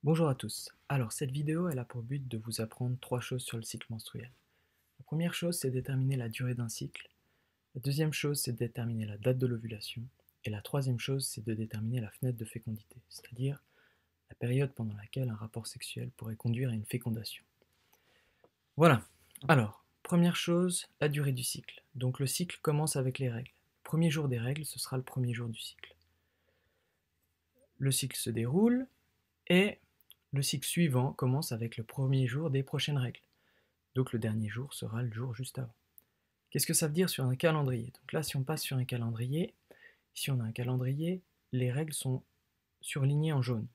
Bonjour à tous. Alors cette vidéo elle a pour but de vous apprendre trois choses sur le cycle menstruel. La première chose c'est déterminer la durée d'un cycle. La deuxième chose c'est déterminer la date de l'ovulation. Et la troisième chose c'est de déterminer la fenêtre de fécondité, c'est-à-dire la période pendant laquelle un rapport sexuel pourrait conduire à une fécondation. Voilà. Alors, première chose, la durée du cycle. Donc le cycle commence avec les règles. Le premier jour des règles, ce sera le premier jour du cycle. Le cycle se déroule et le cycle suivant commence avec le premier jour des prochaines règles. Donc le dernier jour sera le jour juste avant. Qu'est-ce que ça veut dire sur un calendrier? Donc là, si on passe sur un calendrier, ici on a un calendrier, les règles sont surlignées en jaune.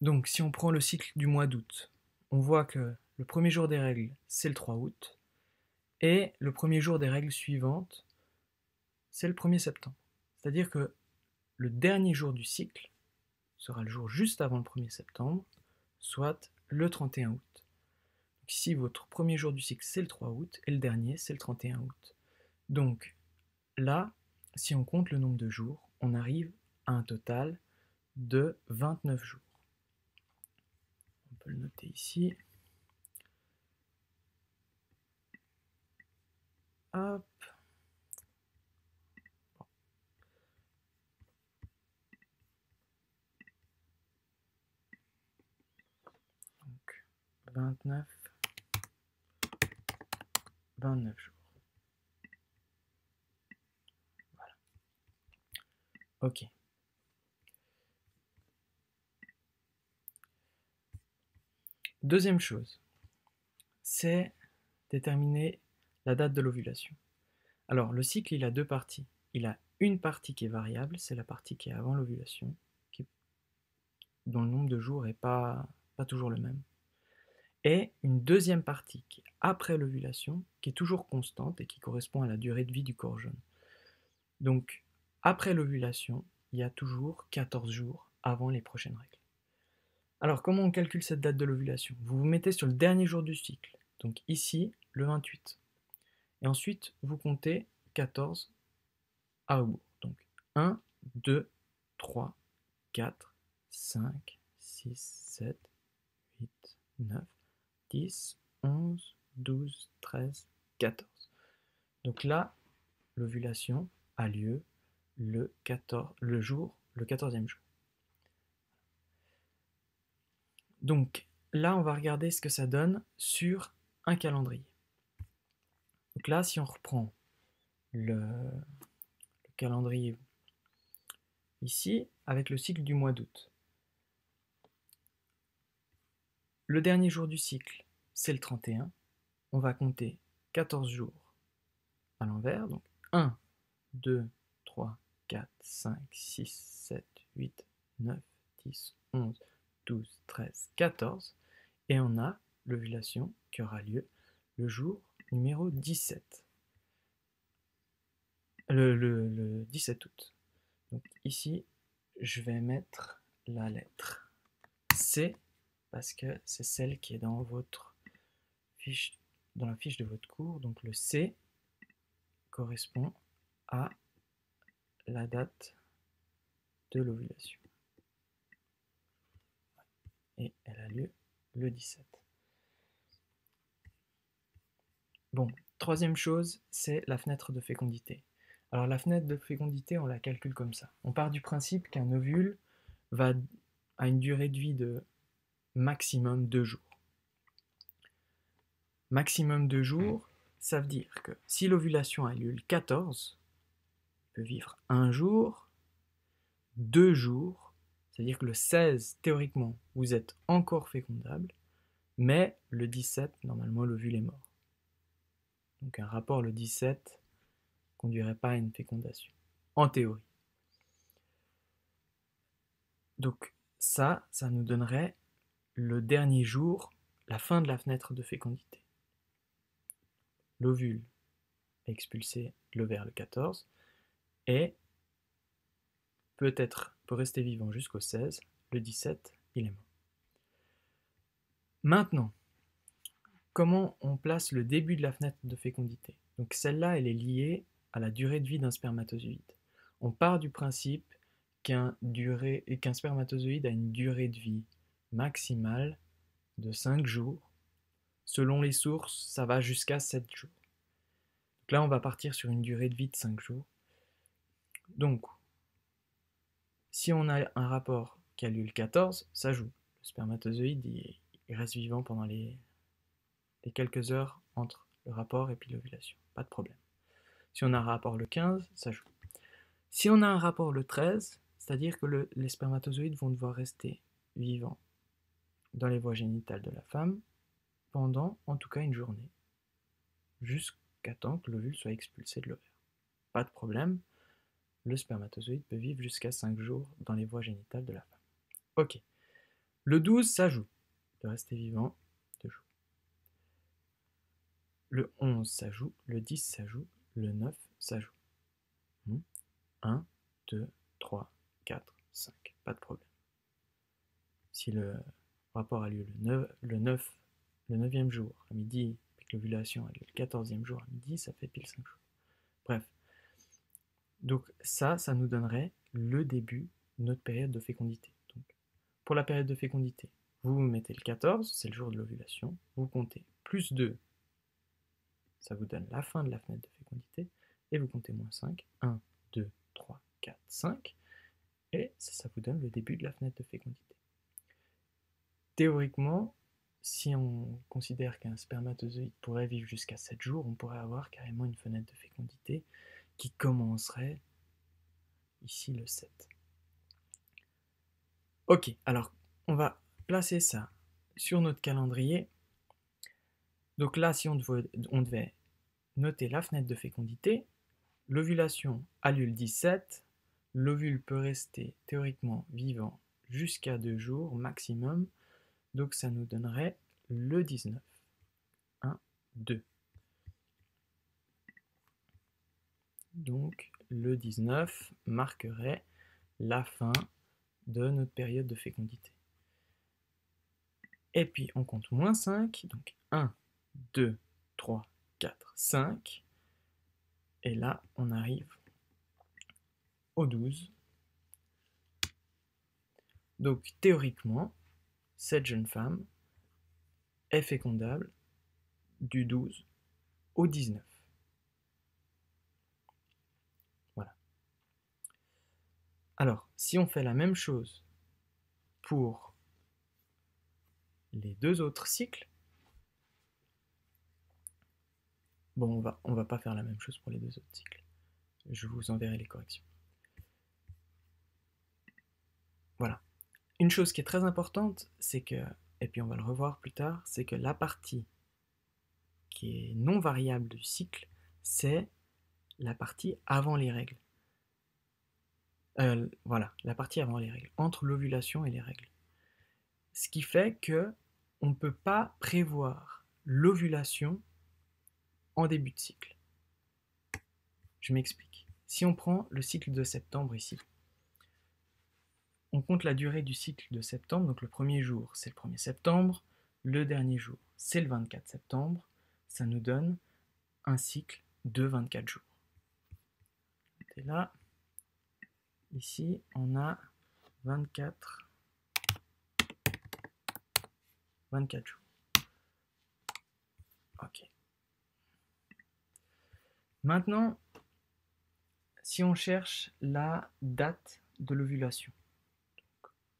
Donc si on prend le cycle du mois d'août, on voit que le premier jour des règles, c'est le 3 août, et le premier jour des règles suivantes, c'est le 1er septembre. C'est-à-dire que le dernier jour du cycle sera le jour juste avant le 1er septembre, soit le 31 août. Donc ici, votre premier jour du cycle, c'est le 3 août, et le dernier, c'est le 31 août. Donc là, si on compte le nombre de jours, on arrive à un total de 29 jours. On peut le noter ici. Hop. Donc 29 jours. Voilà. Ok. Deuxième chose, c'est déterminer la date de l'ovulation. Alors, le cycle, il a deux parties. Il a une partie qui est variable, c'est la partie qui est avant l'ovulation, dont le nombre de jours n'est pas toujours le même. Et une deuxième partie qui est après l'ovulation, qui est toujours constante et qui correspond à la durée de vie du corps jaune. Donc, après l'ovulation, il y a toujours 14 jours avant les prochaines règles. Alors, comment on calcule cette date de l'ovulation? Vous vous mettez sur le dernier jour du cycle, donc ici, le 28. Et ensuite, vous comptez 14 à rebours. Donc 1, 2, 3, 4, 5, 6, 7, 8, 9, 10, 11, 12, 13, 14. Donc là, l'ovulation a lieu le 14e jour. Donc là, on va regarder ce que ça donne sur un calendrier. Donc là, si on reprend le calendrier ici, avec le cycle du mois d'août. Le dernier jour du cycle, c'est le 31. On va compter 14 jours à l'envers. Donc 1, 2, 3, 4, 5, 6, 7, 8, 9, 10, 11, 12, 13, 14. Et on a l'ovulation qui aura lieu le jour numéro 17. Le 17 août. Donc ici, je vais mettre la lettre C parce que c'est celle qui est dans votre fiche, dans la fiche de votre cours. Donc le C correspond à la date de l'ovulation. Et elle a lieu le 17. Bon, troisième chose, c'est la fenêtre de fécondité. Alors la fenêtre de fécondité, on la calcule comme ça. On part du principe qu'un ovule a une durée de vie de maximum 2 jours. Maximum 2 jours, ça veut dire que si l'ovulation a lieu le 14, il peut vivre 1 jour, 2 jours, c'est-à-dire que le 16, théoriquement, vous êtes encore fécondable, mais le 17, normalement, l'ovule est mort. Donc un rapport le 17 ne conduirait pas à une fécondation, en théorie. Donc ça nous donnerait le dernier jour, la fin de la fenêtre de fécondité. L'ovule est expulsé l'ovaire le 14 et peut rester vivant jusqu'au 16, le 17, il est mort. Maintenant, comment on place le début de la fenêtre de fécondité? Donc celle-là, elle est liée à la durée de vie d'un spermatozoïde. On part du principe qu'un spermatozoïde a une durée de vie maximale de 5 jours. Selon les sources, ça va jusqu'à 7 jours. Donc là, on va partir sur une durée de vie de 5 jours. Donc, si on a un rapport qui a lieu le 14, ça joue. Le spermatozoïde, il reste vivant pendant les quelques heures entre le rapport et puis l'ovulation. Pas de problème. Si on a un rapport le 15, ça joue. Si on a un rapport le 13, c'est-à-dire que les spermatozoïdes vont devoir rester vivants dans les voies génitales de la femme pendant en tout cas une journée, jusqu'à temps que l'ovule soit expulsé de l'ovaire. Pas de problème, le spermatozoïde peut vivre jusqu'à 5 jours dans les voies génitales de la femme. Ok. Le 12, ça joue. De rester vivant, ça joue. Le 11, ça joue. Le 10, ça joue. Le 9, ça joue. 1, 2, 3, 4, 5. Pas de problème. Si le rapport a lieu le 9e jour à midi, et que l'ovulation a lieu le 14e jour à midi, ça fait pile 5 jours. Bref. Donc ça nous donnerait le début de notre période de fécondité. Donc, pour la période de fécondité, vous mettez le 14, c'est le jour de l'ovulation, vous comptez plus 2, ça vous donne la fin de la fenêtre de fécondité, et vous comptez moins 5, 1, 2, 3, 4, 5, et ça vous donne le début de la fenêtre de fécondité. Théoriquement, si on considère qu'un spermatozoïde pourrait vivre jusqu'à 7 jours, on pourrait avoir carrément une fenêtre de fécondité qui commencerait ici le 7. Ok, alors on va placer ça sur notre calendrier. Donc là, si on devait noter la fenêtre de fécondité, l'ovulation a lieu le 17, l'ovule peut rester théoriquement vivant jusqu'à 2 jours maximum, donc ça nous donnerait le 19. 1, 2. Donc le 19 marquerait la fin de notre période de fécondité. Et puis on compte moins 5, donc 1, 2, 3, 4, 5. Et là, on arrive au 12. Donc théoriquement, cette jeune femme est fécondable du 12 au 19. Voilà. Alors, si on fait la même chose pour les deux autres cycles, bon, on va pas faire la même chose pour les deux autres cycles. Je vous enverrai les corrections. Voilà. Une chose qui est très importante, c'est que, et puis on va le revoir plus tard, c'est que la partie qui est non variable du cycle, c'est la partie avant les règles. Voilà, la partie avant les règles, entre l'ovulation et les règles. Ce qui fait que on ne peut pas prévoir l'ovulation en début de cycle. Je m'explique. Si on prend le cycle de septembre ici, on compte la durée du cycle de septembre, donc le premier jour c'est le 1er septembre, le dernier jour c'est le 24 septembre, ça nous donne un cycle de 24 jours. Et là, ici on a 24 jours. Ok. Maintenant, si on cherche la date de l'ovulation,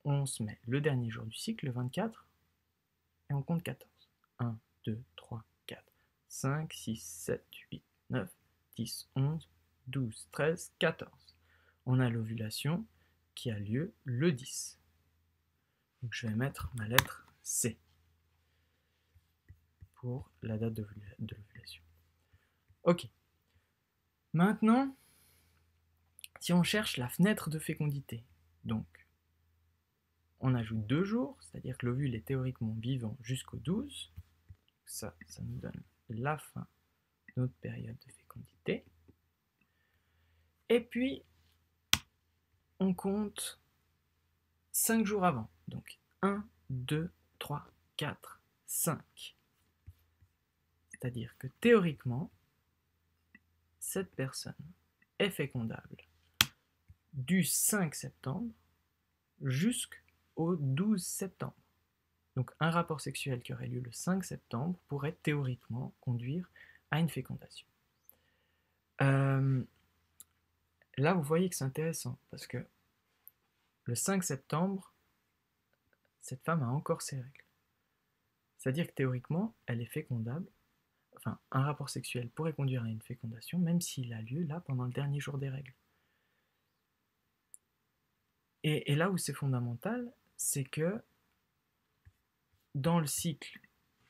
on se met le dernier jour du cycle, le 24, et on compte 14. 1, 2, 3, 4, 5, 6, 7, 8, 9, 10, 11, 12, 13, 14. On a l'ovulation qui a lieu le 10. Donc je vais mettre ma lettre C pour la date de l'ovulation. Ok. Maintenant, si on cherche la fenêtre de fécondité, donc on ajoute 2 jours, c'est-à-dire que l'ovule est théoriquement vivant jusqu'au 12. Ça nous donne la fin de notre période de fécondité. Et puis, on compte 5 jours avant. Donc 1, 2, 3, 4, 5. C'est-à-dire que théoriquement, cette personne est fécondable du 5 septembre jusqu'au 12 septembre. Donc un rapport sexuel qui aurait lieu le 5 septembre pourrait théoriquement conduire à une fécondation. Là, vous voyez que c'est intéressant, parce que le 5 septembre, cette femme a encore ses règles. C'est-à-dire que théoriquement, elle est fécondable. Enfin, un rapport sexuel pourrait conduire à une fécondation, même s'il a lieu là pendant le dernier jour des règles. Et là où c'est fondamental, c'est que dans le cycle,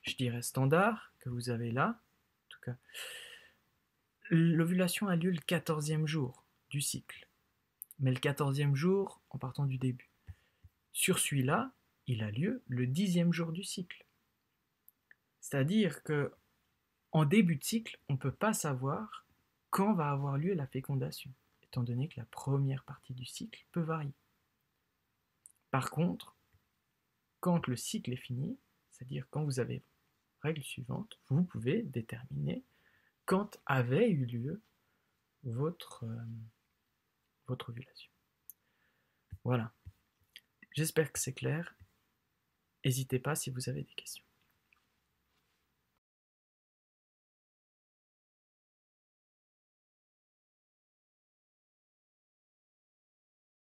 je dirais standard, que vous avez là, en tout cas, l'ovulation a lieu le 14e jour du cycle. Mais le 14e jour en partant du début. Sur celui-là, il a lieu le 10e jour du cycle. C'est-à-dire que en début de cycle, on ne peut pas savoir quand va avoir lieu la fécondation, étant donné que la première partie du cycle peut varier. Par contre, quand le cycle est fini, c'est-à-dire quand vous avez règle suivante, vous pouvez déterminer quand avait eu lieu votre ovulation. Voilà. J'espère que c'est clair. N'hésitez pas si vous avez des questions.